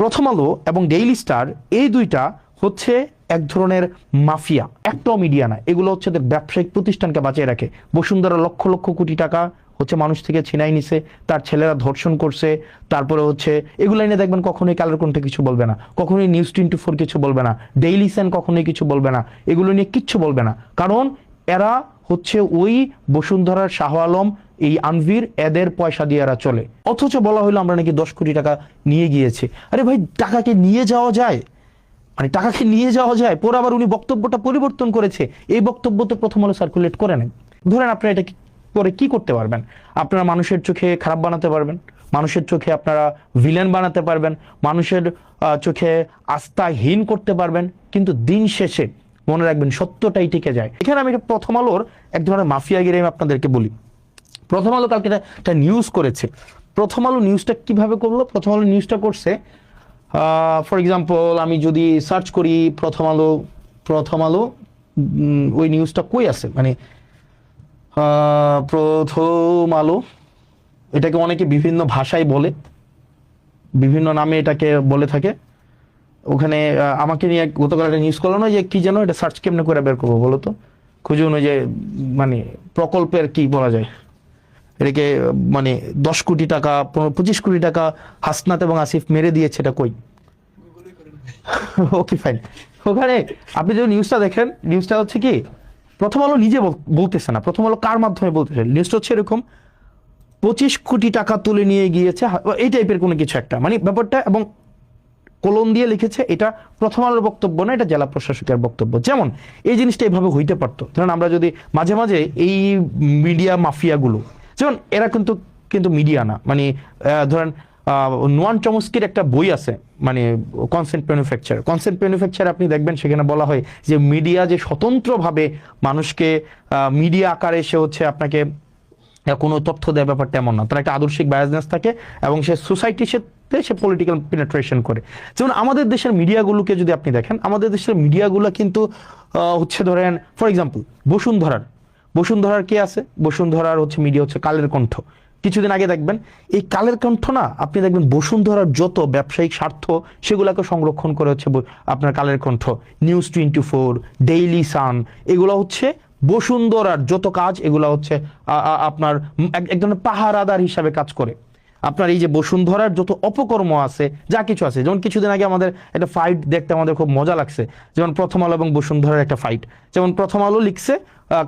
প্রথম আলো এবং ডেইলি স্টার এই দুইটা হচ্ছে এক ধরনের মাফিয়া, একটাও মিডিয়া না, এগুলো হচ্ছে ব্যবসায়িক প্রতিষ্ঠানকে বাঁচিয়ে রাখে। বসুন্ধরা লক্ষ লক্ষ কোটি টাকা হচ্ছে মানুষ থেকে ছিনাই নিছে, তার ছেলেরা ধর্ষণ করছে, তারপরে হচ্ছে এগুলো এনে দেখবেন কখনোই কালের কণ্ঠে কিছু বলবে না, কখনোই নিউজ 24 কিছু বলবে না, ডেইলি সান কখনোই কিছু বলবে না, এগুলো নিয়ে কিচ্ছু বলবে না, কারণ এরা হচ্ছে ওই বসুন্ধরার শাহ আলম, এই আনভির, এদের পয়সা দিয়ে এরা চলে। অথচ বলা হলো আমরা নাকি 10 কোটি টাকা নিয়ে গিয়েছি। আরে ভাই, টাকাকে নিয়ে যাওয়া যায়? মানে টাকাকে নিয়ে যাওয়া যায়? পরে আবার উনি বক্তব্যটা পরিবর্তন করেছে। এই বক্তব্য তো প্রথম আলো সার্কুলেট করে নেন। ধরেন আপনারা এটা পরে কি করতে পারবেন? আপনারা মানুষের চোখে খারাপ বানাতে পারবেন, মানুষের চোখে আপনারা ভিলেন বানাতে পারবেন, মানুষের চোখে আস্থাহীন করতে পারবেন, কিন্তু দিন শেষে মনে রাখবেন সত্যটাই টিকে যায়। এখানে আমি প্রথম আলোর এক ধরনের মাফিয়াগিরি আমি আপনাদেরকে বলি। প্রথম আলো কালকে একটা নিউজ করেছে। প্রথম আলো নিউজটা কিভাবে করলো? প্রথম আলো নিউজটা করছে, ফর এক্সাম্পল আমি যদি সার্চ করি প্রথম আলো ওই নিউজটা কই আছে, মানে প্রথম আলো, এটাকে অনেকে বিভিন্ন ভাষায় বলে, বিভিন্ন নামে এটাকে বলে থাকে। ওখানে আমাকে নিয়ে গতকাল একটা নিউজ করলো না, যে কি যেন, এটা সার্চ কেমনে করে বের করবো বলো তো, খুঁজুন। ওই যে মানে প্রকল্পের কি বলা যায় এটাকে, মানে 10 কোটি টাকা 25 কোটি টাকা হাসনাত এবং আসিফ মেরে দিয়েছে, এটা কই? Okay fine. ওখানে আপনি যদি নিউজটা দেখেন, নিউজটা হচ্ছে কি, প্রথম আলো নিজে বলতেছে না, প্রথম আলো কার মাধ্যমে বলতেছে, নিউজটা হচ্ছে এরকম, 25 কোটি টাকা তুলে নিয়ে গিয়েছে, এই টাইপের কোনো কিছু একটা, মানে ব্যাপারটা, এবং কলম দিয়ে লিখেছে এটা প্রথম আলোর বক্তব্য না, এটা জেলা প্রশাসকের বক্তব্য। যেমন এই জিনিসটা এভাবে হইতে পারতো। ধরেন আমরা যদি মাঝে মাঝে এই মিডিয়া মাফিয়াগুলো, যেমন এরা কিন্তু মিডিয়া না, মানে ধরেন নোয়ান চমস্কির একটা বই আছে, মানে কনসেন্ট ম্যানুফ্যাকচার, আপনি দেখবেন সেখানে বলা হয় যে মিডিয়া যে স্বতন্ত্রভাবে মানুষকে মিডিয়া আকারে সে হচ্ছে আপনাকে কোনো তথ্য দেয়, ব্যাপারটা এমন না, তার একটা আদর্শিক বায়াসনেস থাকে এবং সে সোসাইটির সাথে সে পলিটিক্যাল পেনিট্রেশন করে। যেমন আমাদের দেশের মিডিয়াগুলোকে যদি আপনি দেখেন, আমাদের দেশের মিডিয়াগুলো কিন্তু হচ্ছে ধরেন ফর এক্সাম্পল বসুন্ধরার কে আছে, বসুন্ধরার হচ্ছে মিডিয়া হচ্ছে কালের কণ্ঠ। কিছুদিন আগে দেখবেন এই কালের কণ্ঠ না, আপনি দেখবেন বসুন্ধরার যত ব্যবসায়িক স্বার্থ সেগুলোকে সংরক্ষণ করে হচ্ছে আপনার Kaler Kantho, news 24, Daily Sun, এগুলো হচ্ছে বসুন্ধরার যত কাজ, এগুলো হচ্ছে আপনার এক ধরনের পাহারাদার হিসাবে কাজ করে। আপনার এই যে বসুন্ধরার যত অপকর্ম আছে, যা কিছু আছে, যেমন কিছুদিন আগে আমাদের একটা ফাইট দেখতে আমাদের খুব মজা লাগছে, যেমন প্রথম আলো এবং বসুন্ধরার একটা ফাইট। যেমন প্রথম আলো লিখছে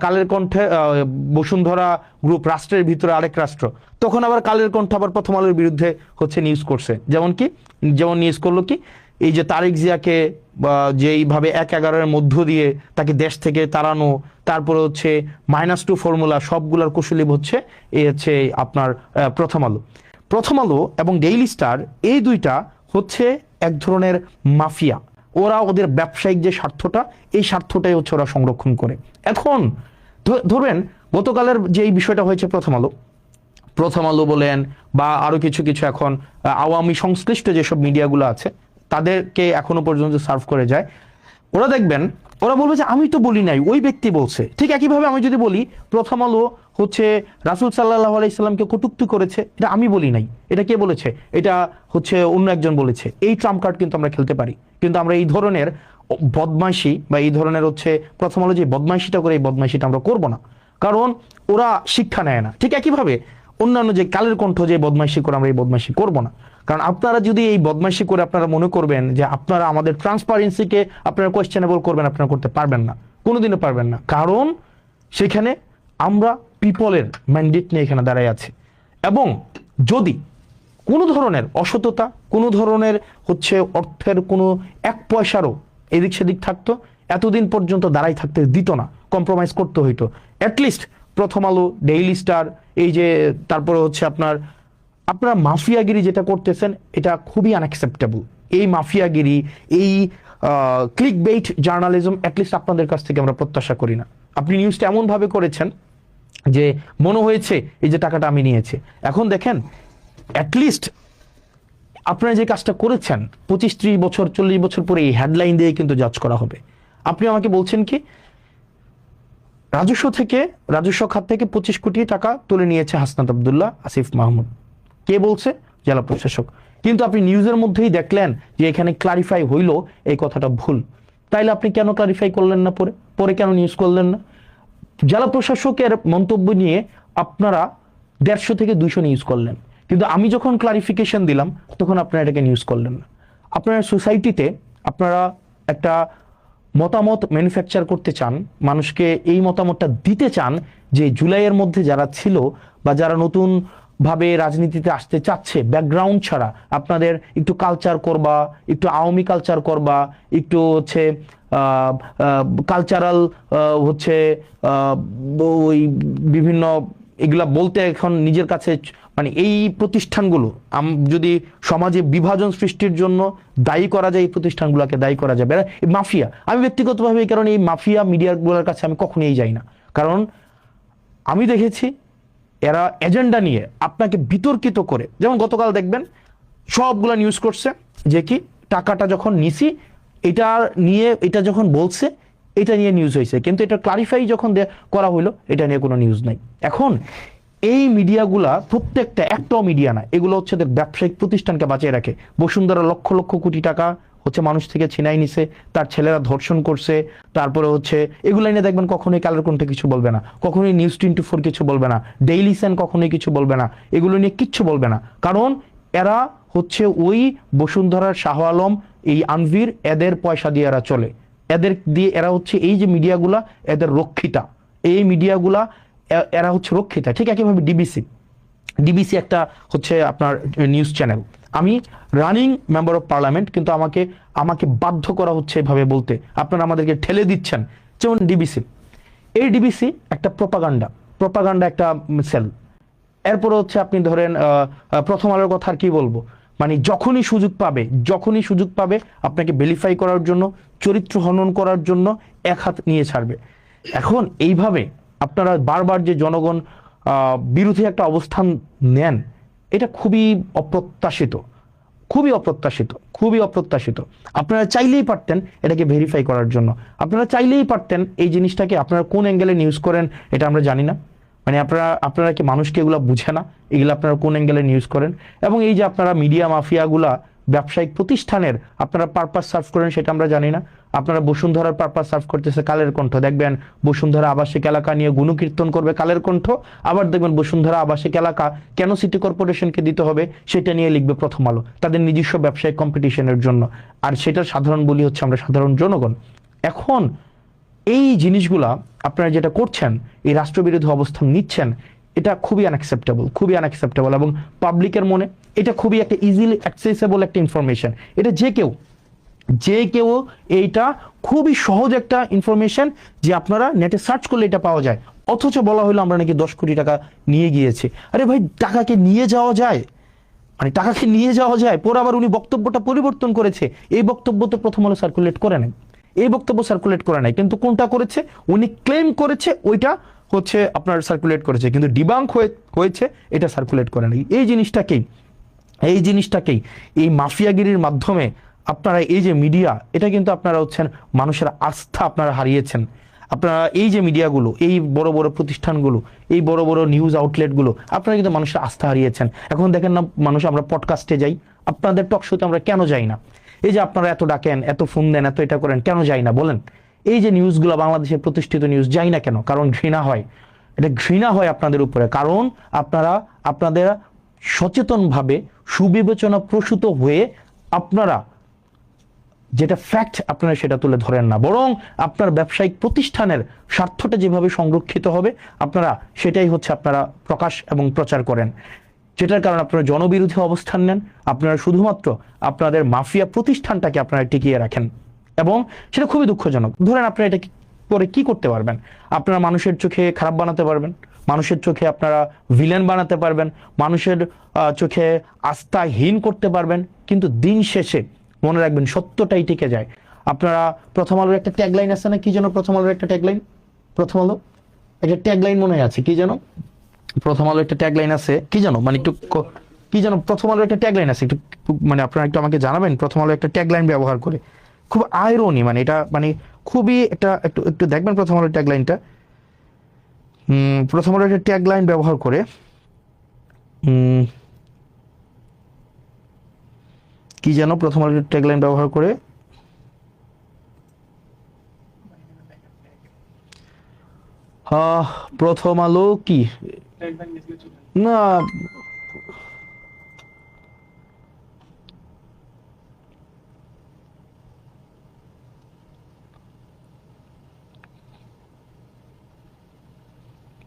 কালের কণ্ঠে বসুন্ধরা গ্রুপ রাষ্ট্রের ভিতরে আরেক রাষ্ট্র, তখন আবার কালের কণ্ঠ আবার প্রথম আলোর বিরুদ্ধে হচ্ছে নিউজ করছে। যেমন নিউজ করলো কি, এই যে তারেক জিয়াকে যেইভাবে 1/11 মধ্য দিয়ে তাকে দেশ থেকে তাড়ানো, তারপরে হচ্ছে -2 ফর্মুলা, সবগুলার কুশলী হচ্ছে এই হচ্ছে আপনার প্রথম আলো এবং ডেইলি স্টার, এই দুইটা হচ্ছে এক ধরনের মাফিয়া। ওরা ওদের ব্যবসায়িক যে স্বার্থটা, এই স্বার্থটাই হচ্ছে ওরা সংরক্ষণ করে। এখন ধরবেন গতকালের যে এই বিষয়টা হয়েছে, প্রথম আলো বলেন বা আরো কিছু এখন আওয়ামী সংশ্লিষ্ট যেসব মিডিয়াগুলো আছে তাদেরকে এখনো পর্যন্ত সার্ভ করে যায়, ওরা দেখবেন ওরা বলবে যে আমি তো বলি নাই, ওই ব্যক্তি বলছে। ঠিক একইভাবে আমি যদি বলি প্রথম আলো হচ্ছে রাসূল সাল্লাল্লাহু আলাইহি সাল্লামকে কটূক্তি করেছে, এটা আমি বলি নাই, এটা কে বলেছে? এটা হচ্ছে অন্য একজন বলেছে। এই ট্রাম্প কার্ড কিন্তু আমরা খেলতে পারি, কিন্তু আমরা এই ধরনের বদমাইশি বা এই ধরনের হচ্ছে প্রথম আলো যে বদমাইশিটা করে, এই বদমাইশিটা আমরা করবো না, কারণ ওরা শিক্ষা নেয় না। ঠিক একইভাবে অন্যান্য যে কালের কণ্ঠ যে বদমাইশি করে, আমরা এই বদমাইশি করবো না। কারণ আপনারা যদি এই বদমাইশি করে আপনারা মনে করবেন যে আপনারা আমাদের ট্রান্সপারেন্সিকে আপনারা কোয়েশ্চেনেবল করবেন, আপনারা করতে পারবেন না, কোনোদিনও পারবেন না। কারণ সেখানে আমরা পিপলের ম্যান্ডেট নিয়ে এখানে দাঁড়ায় আছি, এবং যদি কোনো ধরনের অসততা, কোনো ধরনের হচ্ছে অর্থের কোনো 1 পয়সারও এদিক সেদিক থাকতো, এতদিন পর্যন্ত দাঁড়াই থাকতে দিত না, কম্প্রোমাইজ করতে হইতো। অ্যাটলিস্ট প্রথম আলো, ডেইলি স্টার, এই যে তারপরে হচ্ছে আপনারা মাফিয়াগিরি যেটা করতেছেন, এটা খুবই আনঅ্যাকসেপ্টেবল। এই মাফিয়াগিরি, এই ক্লিক বেইট জার্নালিজম অ্যাটলিস্ট আপনাদের কাছ থেকে আমরা প্রত্যাশা করি না। আপনি নিউজটা এমন ভাবে করেছেন যে মনে হয়েছে এই যে টাকাটা আমি নিয়েছি। এখন দেখেন, অ্যাটলিস্ট আপনারা যে কাজটা করেছেন 25-30 বছর 40 বছর পরে এই হেডলাইন দিয়ে কিন্তু জাজ করা হবে। আপনি আমাকে বলছেন কি রাজস্ব খাত থেকে 25 কোটি টাকা তুলে নিয়েছে হাসনাত আব্দুল্লাহ, আসিফ মাহমুদ। কে বলছে? জেলা প্রশাসক। কিন্তু আপনি নিউজের মধ্যেই দেখলেন যে এখানে ক্লারিফাই হইলো এই কথাটা ভুল, তাইলে আপনি কেন ক্লারিফাই করলেন না, পরে পরে কেন নিউজ করলেন না? জেলা প্রশাসকের মন্তব্য নিয়ে আপনারা 150 থেকে 200 নিউজ করলেন, কিন্তু আমি যখন ক্লারিফিকেশন দিলাম তখন আপনারা এটাকে নিউজ করলেন না। আপনারা সোসাইটিতে আপনারা একটা মতামত ম্যানুফ্যাকচার করতে চান, মানুষকে এই মতামতটা দিতে চান যে জুলাইয়ের মধ্যে যারা ছিল বা যারা নতুন ভাবে রাজনীতিতে আসতে চাচ্ছে ব্যাকগ্রাউন্ড ছাড়া, আপনাদের একটু কালচার করবা, একটু আওয়ামী কালচার করবা, একটু হচ্ছে কালচারাল হচ্ছে ওই বিভিন্ন এগুলা বলতে এখন নিজের কাছে মানে এই প্রতিষ্ঠানগুলো যদি সমাজে বিভাজন সৃষ্টির জন্য দায়ী করা যায়, এই প্রতিষ্ঠানগুলোকে দায়ী করা যাবে। মাফিয়া, আমি ব্যক্তিগতভাবে এই কারণে এই মাফিয়া মিডিয়াগুলোর কাছে আমি কখনোই যাই না, কারণ আমি দেখেছি এরা এজেন্ডা নিয়ে আপনাকে বিতর্কিত করে, যেমন গতকাল দেখবেন সবগুলা নিউজ করছে যে কি টাকাটা যখন নিছি এটা নিয়ে, এটা যখন বলছে এটা নিয়ে নিউজ হয়েছে, কিন্তু এটা ক্লারিফাই যখন করা হইলো এটা নিয়ে কোনো নিউজ নাই। এখন এই মিডিয়াগুলা প্রত্যেকটা একটাও মিডিয়া না, এগুলো হচ্ছে ব্যবসায়িক প্রতিষ্ঠানকে বাঁচিয়ে রাখে। বসুন্ধরা লক্ষ লক্ষ কোটি টাকা হচ্ছে মানুষ থেকে ছিনাই নিছে, তার ছেলেরা ধর্ষণ করছে, তারপরে হচ্ছে এগুলো নিয়ে দেখবেন কখনোই কালের কণ্ঠে কিছু বলবে না, কখনোই নিউজ 24 কিছু বলবে না, ডেইলি সান কখনোই কিছু বলবে না, এগুলো নিয়ে কিচ্ছু বলবে না, কারণ এরা হচ্ছে ওই বসুন্ধরার শাহ আলম, এই আনভির, এদের পয়সা দিয়ে এরা চলে, এদের দিয়ে এরা হচ্ছে এই যে মিডিয়াগুলা এদের রক্ষিতা, এই মিডিয়াগুলা এরা হচ্ছে রক্ষিতা। ঠিক একইভাবে ডিবিসি একটা হচ্ছে আপনার নিউজ চ্যানেল, আমি রানিং মেম্বার অফ পার্লামেন্ট, কিন্তু আমাকে বাধ্য করা হচ্ছে এভাবে বলতে, আপনারা আমাদেরকে ঠেলে দিচ্ছেন। যেমন ডিবিসি একটা প্রপাগান্ডা একটা সেল। এরপরে হচ্ছে আপনি ধরেন প্রথম আলোর কথা আর কি বলবো, মানে যখনই সুযোগ পাবে আপনাকে ভেরিফাই করার জন্য, চরিত্র হনন করার জন্য এক হাত নিয়ে ছাড়বে। এখন এইভাবে আপনারা বারবার যে জনগণ বিরোধী একটা অবস্থান নেন, এটা খুবই অপ্রত্যাশিত। আপনারা চাইলেই পারতেন এটাকে ভেরিফাই করার জন্য, আপনারা চাইলেই পারতেন এই জিনিসটাকে, আপনারা কোন অ্যাঙ্গেলে নিউজ করেন এটা আমরা জানি না, মানে আপনারা কি মানুষকে এগুলো বুঝে না, এগুলো আপনারা কোন অ্যাঙ্গেলে নিউজ করেন। এবং এই যে আপনারা মিডিয়া মাফিয়াগুলা ব্যবসায়িক প্রতিষ্ঠানের আপনারা পারপাস সার্ভ করেন সেটা আমরা জানি না। আপনারা বসুন্ধরার পারপাস সার্ভ করতেছে কালের কণ্ঠ, দেখবেন বসুন্ধরা আবাসিক এলাকা নিয়ে গুণকীর্তন করবে কালের কণ্ঠ, আবার দেখবেন বসুন্ধরা আবাসিক এলাকা কেন সিটি কর্পোরেশনকে দিতে হবে সেটা নিয়ে লিখবে প্রথম আলো, তাদের নিজস্ব ব্যবসায়িক কম্পিটিশনের জন্য, আর সেটার সাধারণ বলি হচ্ছে আমরা সাধারণ জনগণ। এখন এই জিনিসগুলা আপনারা যেটা করছেন, এই রাষ্ট্রবিরোধী অবস্থান নিচ্ছেন, এটা খুবই আনঅ্যাকসেপ্টেবল এবং পাবলিকের মনে এটা খুবই একটা ইজিলি অ্যাক্সেসেবল একটা ইনফরমেশন। এটা যে কেউ এইটা খুবই সহজ একটা ইনফরমেশন যে আপনারা নেটে সার্চ করলে এটা পাওয়া যায়, অথচ বলা হলো আমরা নাকি 10 কোটি টাকা নিয়ে গিয়েছি। আরে ভাই, টাকাকে নিয়ে যাওয়া যায়, পরে আবার উনি বক্তব্যটা পরিবর্তন করেছে, এই বক্তব্য তো প্রথম আলো সার্কুলেট করে নাই, কিন্তু কোনটা করেছে, উনি ক্লেম করেছে ওইটা হচ্ছে আপনার সার্কুলেট করেছে, কিন্তু ডিবাঙ্ক হয়েছে এটা সার্কুলেট করে নাই। এই জিনিসটাকেই এই মাফিয়াগিরির মাধ্যমে আপনারা এই যে মিডিয়া, এটা কিন্তু আপনারা হচ্ছেন মানুষের আস্থা আপনারা হারিয়েছেন। আপনারা এই যে মিডিয়াগুলো, এই বড় বড় প্রতিষ্ঠানগুলো, এই বড় বড় নিউজ আউটলেটগুলো, আপনারা কিন্তু মানুষের আস্থা হারিয়েছেন। এখন দেখেন না মানুষ, আমরা পডকাস্টে যাই, আপনাদের টক শোতে আমরা কেন যাই না? এই যে আপনারা এত ডাকেন, এত ফোন দেন, এত এটা করেন, কেন যাই না বলেন? এই যে নিউজগুলো বাংলাদেশের প্রতিষ্ঠিত নিউজ যাই না কেন? কারণ ঘৃণা হয় আপনাদের উপরে, কারণ আপনাদের সচেতনভাবে সুবিবেচনা প্রসূত হয়ে আপনারা যেটা ফ্যাক্ট আপনারা সেটা তুলে ধরেন না, বরং আপনার ব্যবসায়িক প্রতিষ্ঠানের স্বার্থটা যেভাবে সংরক্ষিত হবে আপনারা সেটাই হচ্ছে আপনারা প্রকাশ এবং প্রচার করেন, যেটার কারণে আপনারা জনবিরোধী অবস্থান নেন। আপনারা শুধুমাত্র আপনাদের মাফিয়া প্রতিষ্ঠানটাকে আপনারা টিকিয়ে রাখেন, এবং সেটা খুবই দুঃখজনক। ধরেন আপনারা এটা করে কি করতে পারবেন? আপনারা মানুষের চোখে খারাপ বানাতে পারবেন, মানুষের চোখে আপনারা ভিলেন বানাতে পারবেন, মানুষের চোখে আস্থাহীন করতে পারবেন, কিন্তু দিন শেষে মনে রাখবেন সত্যটাই টিকে যায়। আপনারা প্রথম আলোর একটা ট্যাগলাইন আছে না, কি যেন প্রথম আলোর একটা ট্যাগলাইন, মনে আছে কি যেন, প্রথম আলোর একটা ট্যাগলাইন আছে কি যেন, মানে একটু কি যেন প্রথম আলোর একটা ট্যাগলাইন আছে, একটু মানে আপনারা একটু আমাকে জানাবেন। প্রথম আলো একটা ট্যাগলাইন ব্যবহার করে, খুব আইরনি, মানে এটা মানে খুবই একটু দেখবেন প্রথম আলোর ট্যাগলাইনটা। প্রথম আলোর একটা ট্যাগলাইন ব্যবহার করে কি যেন প্রথম আলোর ট্যাগলাইন ব্যবহার করে? প্রথম আলো কি না,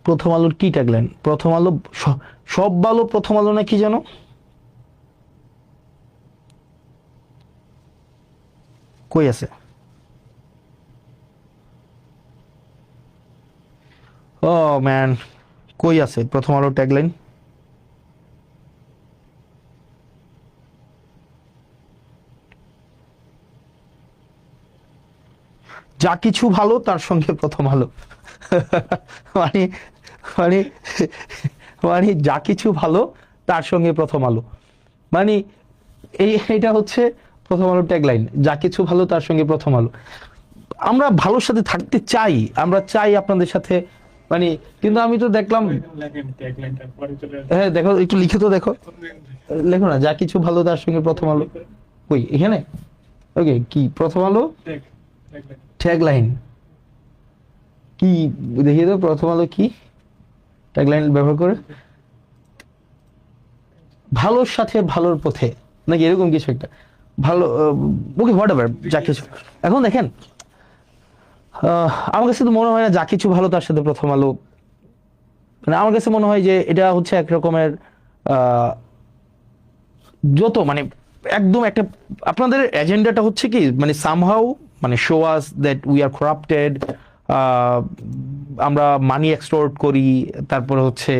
প্রথম আলোর কি ট্যাগলাইন? প্রথম আলো সব ভালো প্রথম আলো না কি যেন? কই আছে? ও ম্যান, কই আছে প্রথম আলোর ট্যাগলাইন? যা কিছু ভালো তার সঙ্গে প্রথম আলো। মানে মানে মানে যা কিছু ভালো তার সঙ্গে প্রথম আলো, মানে এটা হচ্ছে প্রথম আলো ট্যাগলাইন, যা কিছু ভালো তার সঙ্গে প্রথম আলো। আমরা ভালোর সাথে থাকতে চাই, আমরা চাই আপনাদের সাথে, মানে কিন্তু আমি তো দেখলাম, হ্যাঁ দেখো একটু লিখে তো দেখো, লেখো না যা কিছু ভালো তার সঙ্গে প্রথম আলো। কই এখানে? ওকে, কি প্রথম আলো ট্যাগলাইন কি দেখিয়ে দাও, প্রথম আলো কি ট্যাগলাইন ব্যবহার করে? ভালোর সাথে ভালোর পথে নাকি এরকম কিছু একটা, ভালো, ওকে হোয়াট এভার, যা কিছু। এখন দেখেন, আমার কাছে তো মনে হয় না যা কিছু ভালো তার সাথে প্রথম আলো, মানে আমার কাছে মনে হয় যে এটা হচ্ছে এক রকমের যত মানে একদম একটা, আপনাদের এজেন্ডাটা হচ্ছে কি মানে সামহাউ মানে show us that we are corrupted, আমরা মানি এক্সটোর্ট করি, তারপরে হচ্ছে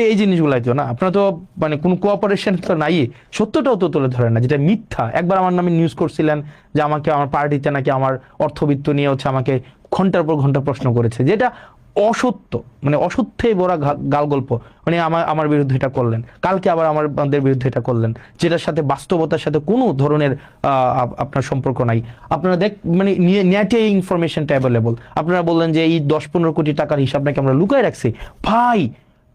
এই জিনিসগুলাই তো না, আপনারা তো মানে কোনো কোঅপারেশন তো নাই, সত্যটাও তো তুলে ধরেন না, যেটা মিথ্যা। একবার আমার নামে নিউজ করছিলেন যে আমাকে আমার পার্টিতে নাকি আমার অর্থবিত্ত নিয়ে হচ্ছে আমাকে ঘন্টার পর ঘন্টা প্রশ্ন করেছে, যেটা অসত্য, মানে অসত্যে বড় গাল গল্প, মানে আমার বিরুদ্ধে এটা করলেন, কালকে আবার আমাদের বিরুদ্ধে এটা করলেন, যেটার সাথে বাস্তবতার সাথে কোনো ধরনের আপনার সম্পর্ক নাই। আপনারা মানে নেটে এই ইনফরমেশনটা অ্যাভেলেবল, আপনারা বললেন যে এই 10-15 কোটি টাকার হিসাব নাকি আমরা লুকায় রাখছি। ভাই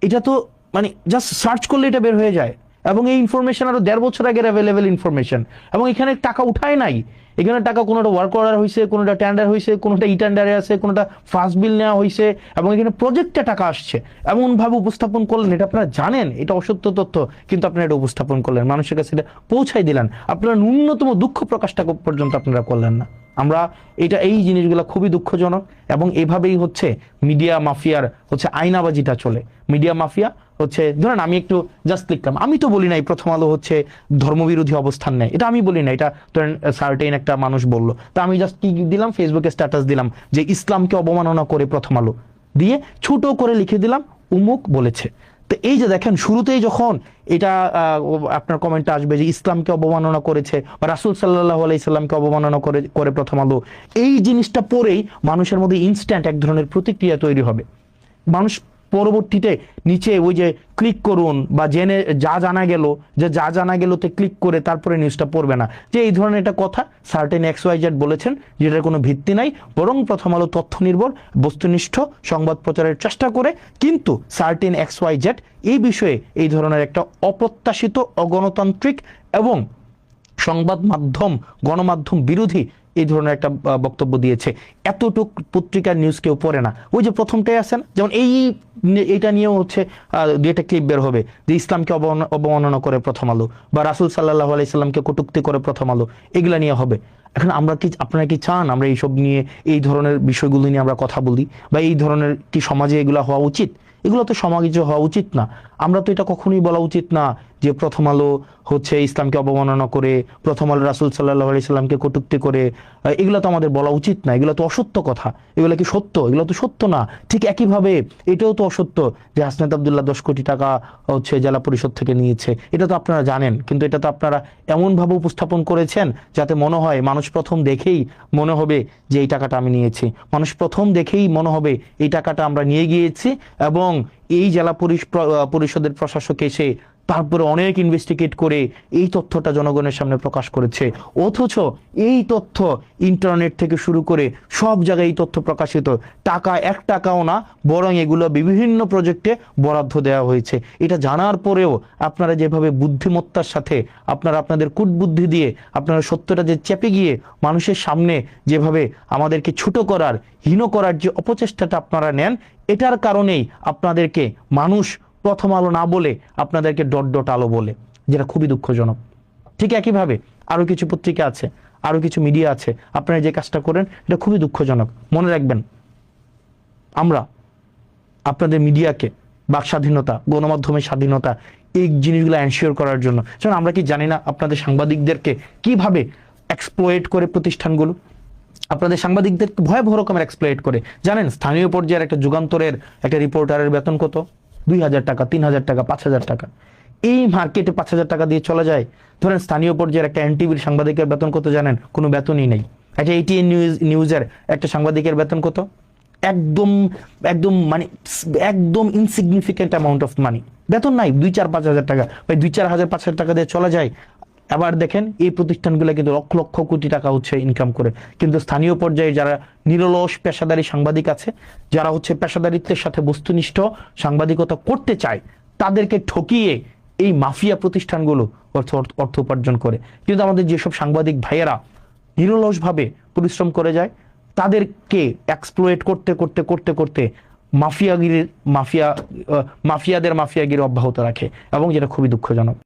এটা তো মানে জাস্ট সার্চ করলে এটা বের হয়ে যায়, এবং এই ইনফরমেশন আরো 1.5 বছর আগের অ্যাভেলেবেল ইনফরমেশন, এবং এখানে টাকা উঠায় নাই, এখানে টাকা কোনোটা ওয়ার্ক অর্ডার হয়েছে, কোনোটা টেন্ডার হয়েছে, কোনোটা ই টেন্ডারে আছে, কোনোটা ফার্স্ট বিল নেওয়া হয়েছে, এবং এখানে প্রজেক্টে টাকা আসছে, এমন ভাবে উপস্থাপন করলেন, এটা আপনারা জানেন এটা অসত্য তথ্য, কিন্তু আপনারা এটা উপস্থাপন করলেন, মানুষের কাছে এটা পৌঁছাই দিলেন, আপনারা ন্যূনতম দুঃখ প্রকাশটা পর্যন্ত আপনারা করলেন না। আমরা এই জিনিসগুলো খুবই দুঃখজনক, এবং এভাবেই হচ্ছে মিডিয়া মাফিয়ার হচ্ছে আয়নাবাজিটা চলে। মিডিয়া মাফিয়া হচ্ছে, ধরেন আমি একটু জাস্ট লিখলাম, আমি তো বলি নাই প্রথম আলো হচ্ছে ধর্মবিরোধী অবস্থান নেয়, এটা আমি বলি না, এটা ধরেন সার্টেন একটা মানুষ বললো, তা আমি জাস্ট কি দিলাম, ফেসবুকে স্ট্যাটাস দিলাম যে ইসলামকে অবমাননা করে প্রথম আলো দিয়ে ছোট করে লিখে দিলাম উমুক বলেছে। তো এই যে দেখেন, শুরুতেই যখন এটা আপনার কমেন্টে আসবে যে ইসলামকে অবমাননা করেছে বা রাসূল সাল্লাল্লাহু আলাইহি সাল্লামকে অবমাননা করে প্রথম আলো, এই জিনিসটা পরেই মানুষের মধ্যে ইনস্ট্যান্ট এক ধরনের প্রতিক্রিয়া তৈরি হবে। মানুষ পরবর্তীতে নিচে ওই যে ক্লিক করুন বা জেনে যা জানা গেল তে ক্লিক করে তারপরে নিউজটা পড়বে না, যে এই ধরনের একটা কথা সার্টেন XYZ বলেছেন, যেটার কোনো ভিত্তি নাই, বরং প্রথম আলো তথ্য নির্ভর বস্তুনিষ্ঠ সংবাদ প্রচারের চেষ্টা করে, কিন্তু সার্টেন XYZ এই বিষয়ে এই ধরনের একটা অপ্রত্যাশিত, অগণতান্ত্রিক এবং সংবাদ মাধ্যম গণমাধ্যম বিরোধী এই ধরনের একটা বক্তব্য দিয়েছে। এতটুক পত্রিকার নিউজ কেউ পড়ে না। ওই যে প্রথমটাই আছে না, যেমন এইটা নিয়েও হচ্ছে একটা ক্লিপ বের হবে যে ইসলামকে অবমাননা করে প্রথম আলো, বা রাসূল সাল্লাল্লাহু আলাইহি সাল্লামকে কটূক্তি করে প্রথম আলো, এগুলা নিয়ে হবে। এখন আপনারা কি চান আমরা এইসব নিয়ে, এই ধরনের বিষয়গুলো নিয়ে আমরা কথা বলি, বা এই ধরনের কি সমাজে এগুলা হওয়া উচিত? এগুলো তো সমাজে হওয়া উচিত না। আমরা তো এটা কখনোই বলা উচিত না যে প্রথম আলো হচ্ছে ইসলামকে অবমাননা করে, প্রথম আলো রাসূল সাল্লাল্লাহু আলাইহি সাল্লামকে কটূক্তি করে, এগুলো তো আমাদের বলা উচিত না, এগুলো তো অসত্য কথা। এগুলো কি সত্য? এগুলো তো সত্য না। ঠিক একইভাবে এটাও তো অসত্য যে হাসনাত আব্দুল্লাহ 10 কোটি টাকা হচ্ছে জেলা পরিষদ থেকে নিয়েছে, এটা তো আপনারা জানেন, কিন্তু এটা তো আপনারা এমন ভাবে উপস্থাপন করেছেন যাতে মনে হয়, মানুষ প্রথম দেখেই মনে হবে যে এই টাকাটা আমি নিয়েছি, মানুষ প্রথম দেখেই মনে হবে এই টাকাটা আমরা নিয়ে গিয়েছি, এবং এই জেলা পরিষদের প্রশাসক এসে তারপরে অনেক ইনভেস্টিগেট করে এই তথ্যটা জনগণের সামনে প্রকাশ করেছে, অথচ এই তথ্য ইন্টারনেট থেকে শুরু করে সব জায়গায় এই তথ্য প্রকাশিত, টাকা 1 টাকাও না, বরং এগুলো বিভিন্ন প্রজেক্টে বরাদ্দ দেওয়া হয়েছে। এটা জানার পরেও আপনারা যেভাবে বুদ্ধিমত্তার সাথে আপনারা আপনাদের কূটবুদ্ধি দিয়ে আপনারা সত্যটা যে চেপে গিয়ে মানুষের সামনে যেভাবে আমাদেরকে ছোট করার, হীন করার যে অপচেষ্টাটা আপনারা নেন, এটার কারণেই আপনাদেরকে মানুষ প্রথম আলো না বলে আপনাদেরকে ডট ডট আলো বলে, যেটা খুবই দুঃখজনক। ঠিক একইভাবে আরো কিছু পত্রিকা আছে, আরো কিছু মিডিয়া আছে, আপনারা যে কাজটা করেন এটা খুবই দুঃখজনক। মনে রাখবেন, আমরা আপনাদের মিডিয়াকে বাক স্বাধীনতা, গণমাধ্যমের স্বাধীনতা, এই জিনিসগুলো এনশিওর করার জন্য, যেমন আমরা কি জানি না আপনাদের সাংবাদিকদেরকে কিভাবে এক্সপ্লয়েট করে প্রতিষ্ঠানগুলো, আপনাদের সাংবাদিকদের ভয়াবহ রকমের এক্সপ্লয়েট করে। জানেন স্থানীয় পর্যায়ের একটা যুগান্তরের একটা রিপোর্টারের বেতন কত? 2,000 টাকা, 3,000 টাকা, 5,000 টাকা। এই মার্কেটে 5,000 টাকা দিয়ে চলে যায়। ধরেন স্থানীয় পর্যায়ের একটা এনটিভির সাংবাদিকের বেতন কত জানেন? কোনো বেতনই নেই। একটা এটিএন নিউজের একটা সাংবাদিকের বেতন কত? একদম একদম মানে একদম ইনসিগনিফিকেন্ট অ্যামাউন্ট অফ মানি, বেতন নাই, 2-4-5 হাজার টাকা, ভাই 2-4 হাজার 5 হাজার টাকা দিয়ে চলা যায়। আবার দেখেন এই প্রতিষ্ঠানগুলো কিন্তু লক্ষ লক্ষ কোটি টাকা হচ্ছে ইনকাম করে, কিন্তু স্থানীয় পর্যায়ে যারা নিরলস পেশাদারী সাংবাদিক আছে, যারা হচ্ছে পেশাদারিত্বের সাথে বস্তুনিষ্ঠ সাংবাদিকতা করতে চায়, তাদেরকে ঠকিয়ে এই মাফিয়া প্রতিষ্ঠানগুলো অর্থ উপার্জন করে। কিন্তু আমাদের যেসব সাংবাদিক ভাইয়েরা নিরলসভাবে পরিশ্রম করে যায়, তাদেরকে এক্সপ্লয়েট করতে করতে করতে করতে মাফিয়াদের মাফিয়াগিরি অব্যাহত রাখে, এবং যেটা খুবই দুঃখজনক।